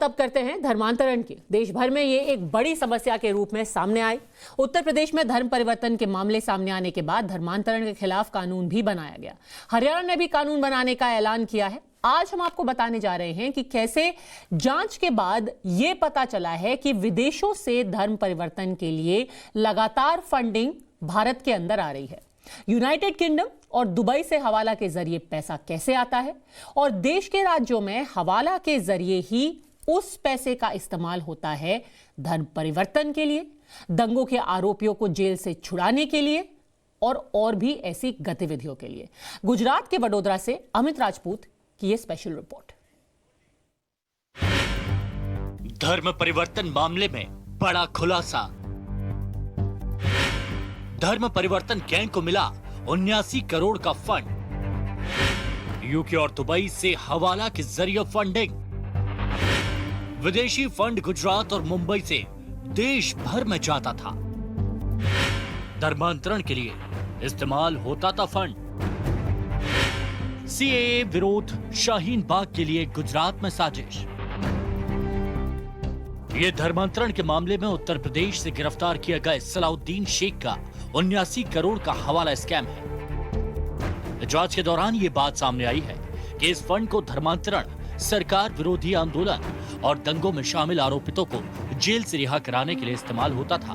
तब करते हैं धर्मांतरण की। देश भर में ये एक बड़ी समस्या के रूप में सामने आई। उत्तर प्रदेश में धर्म परिवर्तन के मामले सामने आने के बाद धर्मांतरण के खिलाफ कानून भी बनाया गया। हरियाणा ने भी कानून बनाने का ऐलान किया है। आज हम आपको बताने जा रहे हैं कि कैसे जांच के बाद ये पता चला है कि विदेशों से धर्म परिवर्तन के लिए लगातार फंडिंग भारत के अंदर आ रही है। यूनाइटेड किंगडम और दुबई से हवाला के जरिए पैसा कैसे आता है और देश के राज्यों में हवाला के जरिए ही उस पैसे का इस्तेमाल होता है धर्म परिवर्तन के लिए, दंगों के आरोपियों को जेल से छुड़ाने के लिए और भी ऐसी गतिविधियों के लिए। गुजरात के वडोदरा से अमित राजपूत की यह स्पेशल रिपोर्ट। धर्म परिवर्तन मामले में बड़ा खुलासा। धर्म परिवर्तन गैंग को मिला 79 करोड़ का फंड। यूके और दुबई से हवाला के जरिए फंडिंग। विदेशी फंड गुजरात और मुंबई से देश भर में जाता था। धर्मांतरण के लिए इस्तेमाल होता था फंड। सीएए विरोध शाहीन बाग के लिए गुजरात में साजिश। ये धर्मांतरण के मामले में उत्तर प्रदेश से गिरफ्तार किया गया सलाउद्दीन शेख का 79 करोड़ का हवाला स्कैम है। जांच के दौरान ये बात सामने आई है कि इस फंड को धर्मांतरण, सरकार विरोधी आंदोलन और दंगों में शामिल आरोपितों को जेल से रिहा कराने के लिए इस्तेमाल होता था।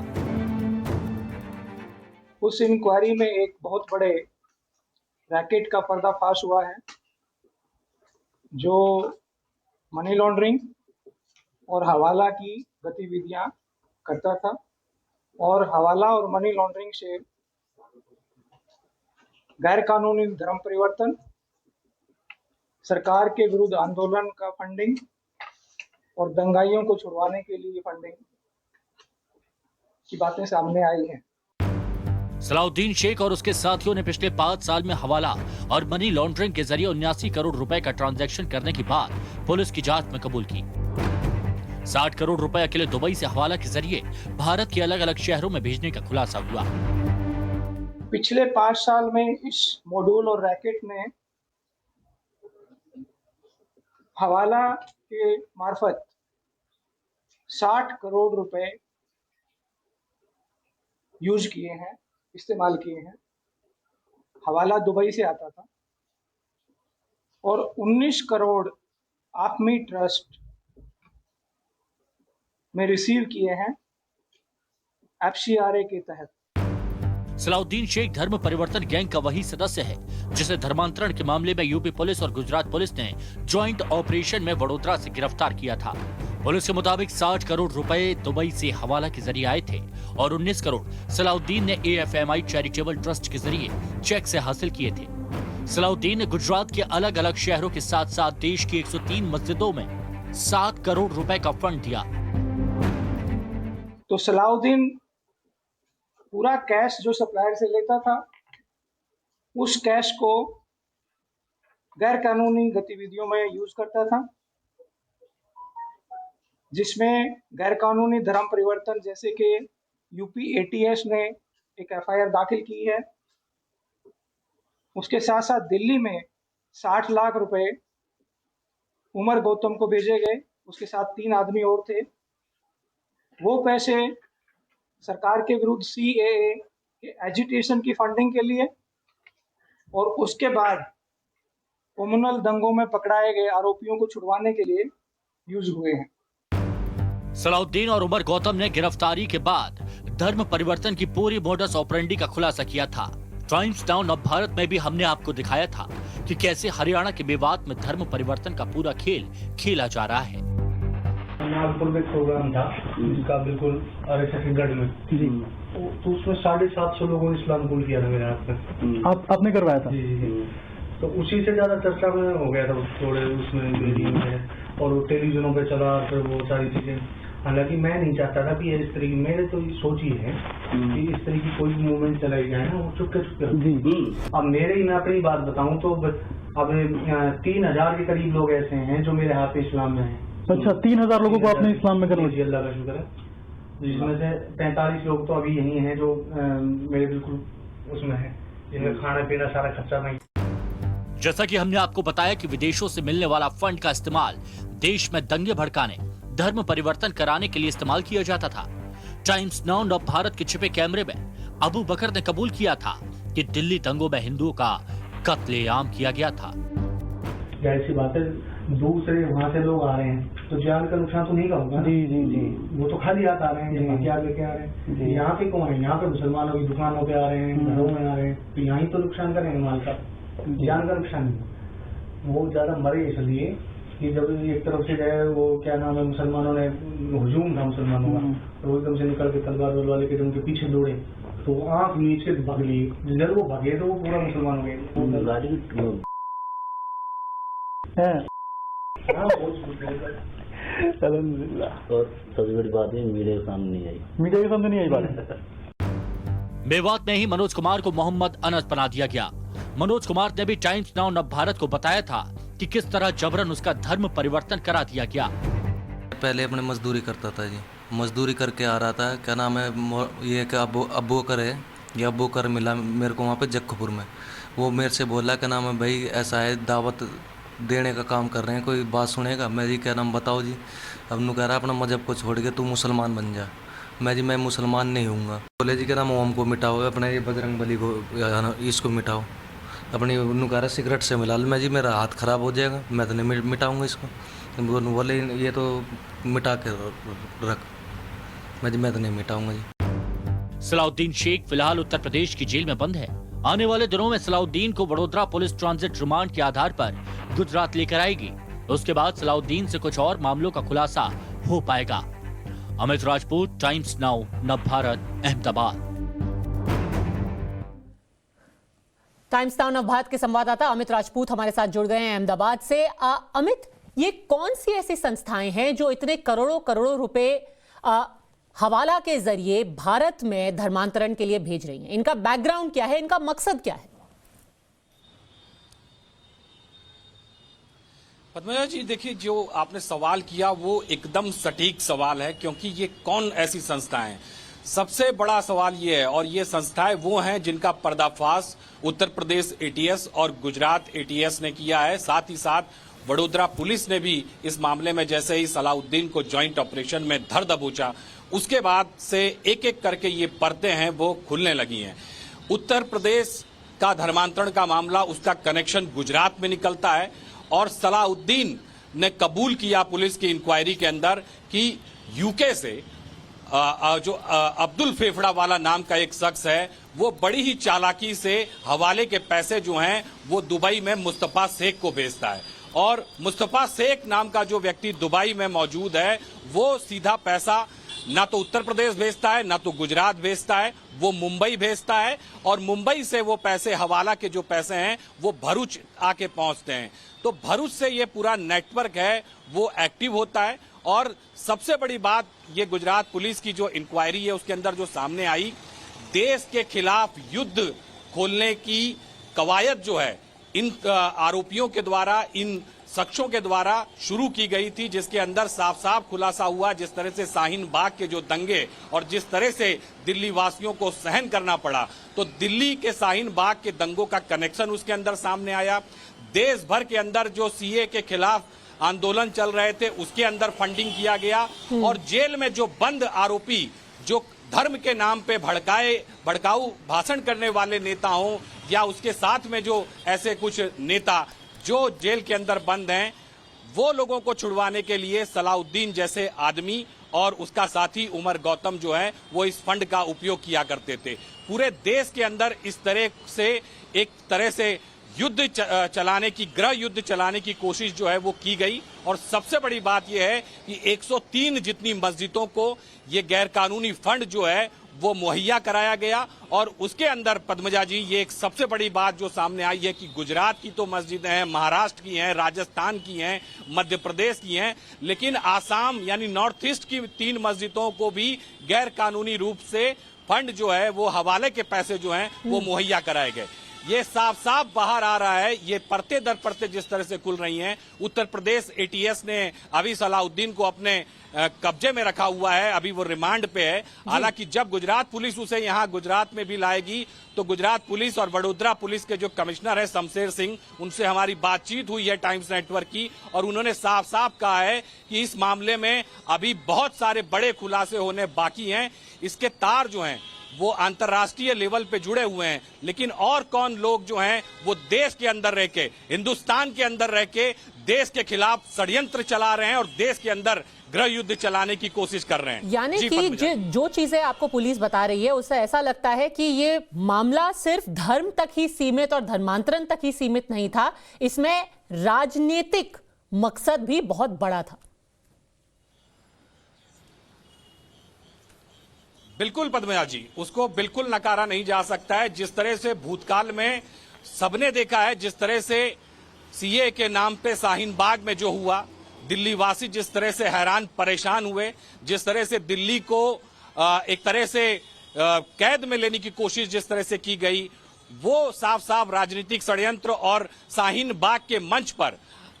उस इंक्वायरी में एक बहुत बड़े रैकेट का पर्दाफाश हुआ है जो मनी लॉन्ड्रिंग और हवाला की गतिविधियां करता था और हवाला और मनी लॉन्ड्रिंग से गैर कानूनी धर्म परिवर्तन, सरकार के विरुद्ध आंदोलन का फंडिंग और दंगाइयों को छुड़वाने के लिए फंडिंग की बातें सामने आई हैं। सलाउद्दीन शेख और उसके साथियों ने पिछले 5 साल में हवाला और मनी लॉन्ड्रिंग के जरिए 79 करोड़ रुपए का ट्रांजैक्शन करने की बात पुलिस की जांच में कबूल की। 60 करोड़ रुपए अकेले दुबई से हवाला के जरिए भारत के अलग अलग शहरों में भेजने का खुलासा हुआ। पिछले 5 साल में इस मॉड्यूल और रैकेट ने हवाला के मार्फत 60 करोड़ रुपए यूज किए हैं, इस्तेमाल किए हैं। हवाला दुबई से आता था और 19 करोड़ आपमी ट्रस्ट में रिसीव किए हैं एफसीआरए के तहत। सलाउद्दीन शेख धर्म परिवर्तन गैंग का वही सदस्य है जिसे धर्मांतरण के मामले में यूपी पुलिस और गुजरात पुलिस ने ज्वाइंट ऑपरेशन में वडोदरा से गिरफ्तार किया था। पुलिस के मुताबिक 60 करोड़ रुपए दुबई से हवाला के जरिए आए थे और 19 करोड़ सलाउद्दीन ने एएफएमआई चैरिटेबल ट्रस्ट के जरिए चेक से हासिल किए थे। सलाउद्दीन ने गुजरात के अलग अलग शहरों के साथ साथ देश की 103 मस्जिदों में 7 करोड़ रुपए का फंड दिया। तो सलाउद्दीन पूरा कैश जो सप्लायर से लेता था, उस कैश को गैर कानूनी गतिविधियों में यूज करता था, जिसमें गैर कानूनी धर्म परिवर्तन जैसे कि यूपी एटीएस ने एक एफआईआर दाखिल की है। उसके साथ साथ दिल्ली में 60 लाख रुपए उमर गौतम को भेजे गए। उसके साथ 3 आदमी और थे। वो पैसे सरकार के विरुद्ध सीएए के एजिटेशन की फंडिंग के लिए और उसके बाद कम्युनल दंगों में पकड़ाए गए आरोपियों को छुड़वाने के लिए यूज हुए हैं। सलाउद्दीन और उमर गौतम ने गिरफ्तारी के बाद धर्म परिवर्तन की पूरी मोडस ऑपरेंडी का खुलासा किया था। टाइम्स नाउ अब भारत में भी हमने आपको दिखाया था कि कैसे हरियाणा के मेवात में धर्म परिवर्तन का पूरा खेल खेला जा रहा है। नागपुर में प्रोग्राम था जिसका बिल्कुल छत्तीसगढ़ में, तो उसमें 750 लोगों ने इस्लाम कबूल किया था मेरे हाथ में। आपने करवाया था? जी। तो उसी से ज्यादा चर्चा में हो गया था थोड़े उसमें वीडियो में और वो टेलीविजनों पे चला, फिर वो सारी चीजें। हालांकि मैं नहीं चाहता था कि इस तरह की, मेरे तो सोच ही है कि इस तरह की कोई मूवमेंट चलाई जाए ना, वो चुपके चुपके। अब मेरे ही मैं अपनी बात बताऊं तो अब 3000 के करीब लोग ऐसे हैं जो मेरे हाथ में इस्लाम में हैं। अच्छा, 3000 लोगों को आपने इस्लाम में करवा दिया? अल्लाह का शुक्र है, जिसमें से 45 लोग तो अभी यही हैं जो मेरे बिल्कुल उसमें है, जिनमें खाना पीना सारा खर्चा नहीं। जैसा कि हमने आपको बताया कि विदेशों से मिलने वाला फंड का इस्तेमाल देश में दंगे भड़काने, धर्म परिवर्तन कराने के लिए इस्तेमाल किया जाता था। टाइम्स नाउ नव भारत के छिपे कैमरे में अबू बकर ने कबूल किया था कि दिल्ली दंगों में हिंदुओं का कत्लेआम किया गया था। जाहिर सी बात है, दूसरे वहाँ से लोग आ रहे हैं तो जान का नुकसान तो नहीं का होगा। जी जी जी। वो तो खाली हाथ आ रहे हैं, हथियार लेके आ रहे हैं। यहाँ पे कौन है? यहाँ पे मुसलमानों की दुकानों पे आ रहे हैं, घरों में आ रहे हैं, तो यहाँ ही तो नुकसान करेंगे माल का, जान का नुकसान नहीं। वो ज्यादा मरे इसलिए कि जब एक तरफ से गए, वो क्या नाम है, मुसलमानों ने हुजूम था मुसलमानों का, तो एकदम से निकल के तलवार वलवार लेके उनके पीछे दौड़े तो आंख नीचे भाग लिए। जब वो भागे तो वो पूरा मुसलमान हो गए। अल्हम्दुलिल्लाह। और सबसे बड़ी बात है मीडिया के सामने नहीं आई। मीडिया के सामने नहीं आई बात। मेवात में ही मनोज कुमार को मोहम्मद अनस बना दिया गया। मनोज कुमार ने भी टाइम्स नाउ नव भारत को बताया था कि किस तरह जबरन उसका धर्म परिवर्तन करा दिया गया। पहले अपने मजदूरी करता था जी, मजदूरी करके आ रहा था। क्या नाम है, ये कि अबू कर है, ये अबू कर मिला मेरे को वहाँ पे जक्खपुर में। वो मेरे से बोला क्या नाम है, भाई ऐसा है, दावत देने का काम कर रहे हैं, कोई बात सुनेगा? मैं जी क्या नाम बताओ जी। अब नू कह रहा अपना मजहब को छोड़ के तू मुसलमान बन जा। मैं जी मैं मुसलमान नहीं हूँगा। बोले जी क्या नाम, ओम को मिटाओ, अपने ये बजरंग बली को, इसको मिटाओ। अपनी नू कह रहा सिगरेट से मिला। मैं जी मेरा हाथ खराब हो जाएगा, मैं तो नहीं मिटाऊँगा इसको। बोले ये तो मिटा के रख। मैं तो नहीं मिटाऊंगा जी। सलाउद्दीन शेख फिलहाल उत्तर प्रदेश की जेल में बंद है। आने वाले दिनों में सलाउद्दीन को वडोदरा पुलिस ट्रांजिट रिमांड के आधार पर गुजरात लेकर आएगी। उसके बाद सलाउद्दीन से कुछ और मामलों का खुलासा हो पाएगा। अमित राजपूत, टाइम्स नाउ नव भारत, अहमदाबाद। टाइम्स नाउ नव भारत के संवाददाता अमित राजपूत हमारे साथ जुड़ गए हैं अहमदाबाद से। अमित, ये कौन सी ऐसी संस्थाएं हैं जो इतने करोड़ों करोड़ों रुपए हवाला के जरिए भारत में धर्मांतरण के लिए भेज रही हैं? इनका बैकग्राउंड क्या है, इनका मकसद क्या है? पद्मजा जी, देखिए, जो आपने सवाल किया वो एकदम सटीक सवाल है, क्योंकि ये कौन ऐसी संस्थाएं हैं। सबसे बड़ा सवाल ये है, और ये संस्थाएं वो हैं जिनका पर्दाफाश उत्तर प्रदेश एटीएस और गुजरात एटीएस ने किया है। साथ ही साथ वडोदरा पुलिस ने भी इस मामले में जैसे ही सलाउद्दीन को ज्वाइंट ऑपरेशन में धर दबोचा, उसके बाद से एक एक करके ये परतें हैं वो खुलने लगी हैं। उत्तर प्रदेश का धर्मांतरण का मामला, उसका कनेक्शन गुजरात में निकलता है, और सलाउद्दीन ने कबूल किया पुलिस की इंक्वायरी के अंदर कि यूके से जो अब्दुल फेफड़ा वाला नाम का एक शख्स है, वो बड़ी ही चालाकी से हवाले के पैसे जो हैं वो दुबई में मुस्तफा शेख को भेजता है। और मुस्तफा शेख नाम का जो व्यक्ति दुबई में मौजूद है, वो सीधा पैसा ना तो उत्तर प्रदेश भेजता है, ना तो गुजरात भेजता है, वो मुंबई भेजता है। और मुंबई से वो पैसे, हवाला के जो पैसे हैं, वो भरूच आके पहुंचते हैं। तो भरूच से ये पूरा नेटवर्क है वो एक्टिव होता है। और सबसे बड़ी बात, ये गुजरात पुलिस की जो इंक्वायरी है उसके अंदर जो सामने आई, देश के खिलाफ युद्ध खोलने की कवायद जो है इन आरोपियों के द्वारा, इन शख्सों के द्वारा शुरू की गई थी, जिसके अंदर साफ साफ खुलासा हुआ जिस तरह से शाहीन बाग के जो दंगे और जिस तरह से दिल्ली वासियों को सहन करना पड़ा, तो दिल्ली के शाहीन बाग के दंगों का कनेक्शन उसके अंदर सामने आया। देश भर के अंदर जो सीए के खिलाफ आंदोलन चल रहे थे उसके अंदर फंडिंग किया गया। और जेल में जो बंद आरोपी, जो धर्म के नाम पे भड़काऊ भाषण करने वाले नेता हों, या उसके साथ में जो ऐसे कुछ नेता जो जेल के अंदर बंद हैं, वो लोगों को छुड़वाने के लिए सलाउद्दीन जैसे आदमी और उसका साथी उमर गौतम जो है वो इस फंड का उपयोग किया करते थे। पूरे देश के अंदर इस तरह से एक तरह से युद्ध चलाने की, गृह युद्ध चलाने की कोशिश जो है वो की गई। और सबसे बड़ी बात यह है कि 103 जितनी मस्जिदों को ये गैर कानूनी फंड जो है वो मुहैया कराया गया। और उसके अंदर पद्मजा जी, ये एक सबसे बड़ी बात जो सामने आई है कि गुजरात की तो मस्जिदें हैं, महाराष्ट्र की हैं, राजस्थान की हैं, मध्य प्रदेश की हैं, लेकिन आसाम यानी नॉर्थ ईस्ट की 3 मस्जिदों को भी गैर कानूनी रूप से फंड जो है वो हवाले के पैसे जो हैं वो मुहैया कराए गए। ये साफ साफ बाहर आ रहा है। ये परते दर परते जिस तरह से खुल रही हैं। उत्तर प्रदेश एटीएस ने अभी सलाउद्दीन को अपने कब्जे में रखा हुआ है, अभी वो रिमांड पे है। हालांकि जब गुजरात पुलिस उसे यहाँ गुजरात में भी लाएगी तो गुजरात पुलिस और वडोदरा पुलिस के जो कमिश्नर है शमशेर सिंह, उनसे हमारी बातचीत हुई है टाइम्स नेटवर्क की, और उन्होंने साफ साफ कहा है कि इस मामले में अभी बहुत सारे बड़े खुलासे होने बाकी हैं। इसके तार जो हैं वो अंतर्राष्ट्रीय लेवल पे जुड़े हुए हैं, लेकिन और कौन लोग जो हैं वो देश के अंदर रह के, हिंदुस्तान के अंदर रह के देश के खिलाफ षड्यंत्र चला रहे हैं और देश के अंदर गृह युद्ध चलाने की कोशिश कर रहे हैं। यानी जी, कि पद्मजा। जो चीजें आपको पुलिस बता रही है उससे ऐसा लगता है कि ये मामला सिर्फ धर्म तक ही सीमित और धर्मांतरण तक ही सीमित नहीं था, इसमें राजनीतिक मकसद भी बहुत बड़ा था। बिल्कुल पद्मजा जी, उसको बिल्कुल नकारा नहीं जा सकता है। जिस तरह से भूतकाल में सबने देखा है, जिस तरह से सीए के नाम पे शाहीन बाग में जो हुआ, दिल्ली वासी जिस तरह से हैरान परेशान हुए, जिस तरह से दिल्ली को एक तरह से कैद में लेने की कोशिश जिस तरह से की गई, वो साफ साफ राजनीतिक षड्यंत्र। और शाहीन बाग के मंच पर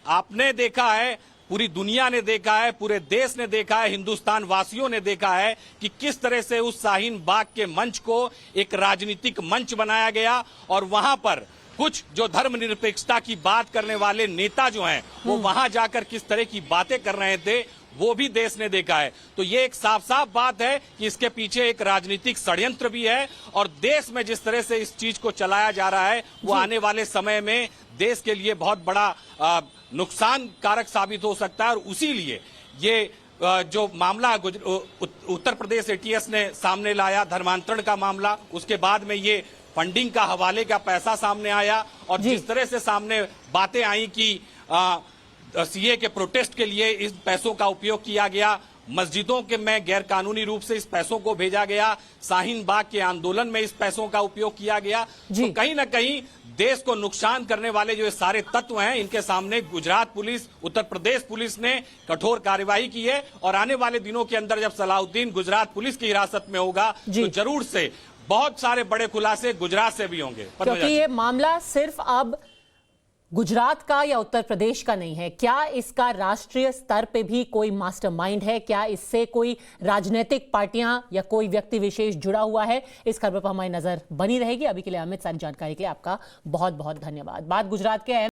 आपने देखा है, पूरी दुनिया ने देखा है, पूरे देश ने देखा है, हिंदुस्तान वासियों ने देखा है कि किस तरह से उस शाहीन बाग के मंच को एक राजनीतिक मंच बनाया गया। और वहां पर कुछ जो धर्मनिरपेक्षता की बात करने वाले नेता जो हैं वो वहां जाकर किस तरह की बातें कर रहे थे, वो भी देश ने देखा है। तो ये एक साफ साफ बात है कि इसके पीछे एक राजनीतिक षड्यंत्र भी है, और देश में जिस तरह से इस चीज को चलाया जा रहा है वो आने वाले समय में देश के लिए बहुत बड़ा नुकसान कारक साबित हो सकता है। और उसी लिए ये जो मामला उत्तर प्रदेश एटीएस ने सामने लाया, धर्मांतरण का मामला, उसके बाद में ये फंडिंग का हवाले का पैसा सामने आया, और जिस तरह से सामने बातें आई कि सीए के प्रोटेस्ट के लिए इस पैसों का उपयोग किया गया, मस्जिदों के में गैर कानूनी रूप से इस पैसों को भेजा गया, शाहीन बाग के आंदोलन में इस पैसों का उपयोग किया गया, तो कहीं ना कहीं देश को नुकसान करने वाले जो ये सारे तत्व हैं, इनके सामने गुजरात पुलिस, उत्तर प्रदेश पुलिस ने कठोर कार्यवाही की है। और आने वाले दिनों के अंदर जब सलाउद्दीन गुजरात पुलिस की हिरासत में होगा तो जरूर से बहुत सारे बड़े खुलासे गुजरात से भी होंगे। क्योंकि ये मामला सिर्फ अब गुजरात का या उत्तर प्रदेश का नहीं है, क्या इसका राष्ट्रीय स्तर पे भी कोई मास्टरमाइंड है, क्या इससे कोई राजनीतिक पार्टियां या कोई व्यक्ति विशेष जुड़ा हुआ है, इस खबर पर हमारी नजर बनी रहेगी। अभी के लिए अमित, सारी जानकारी के लिए आपका बहुत बहुत धन्यवाद। बात गुजरात के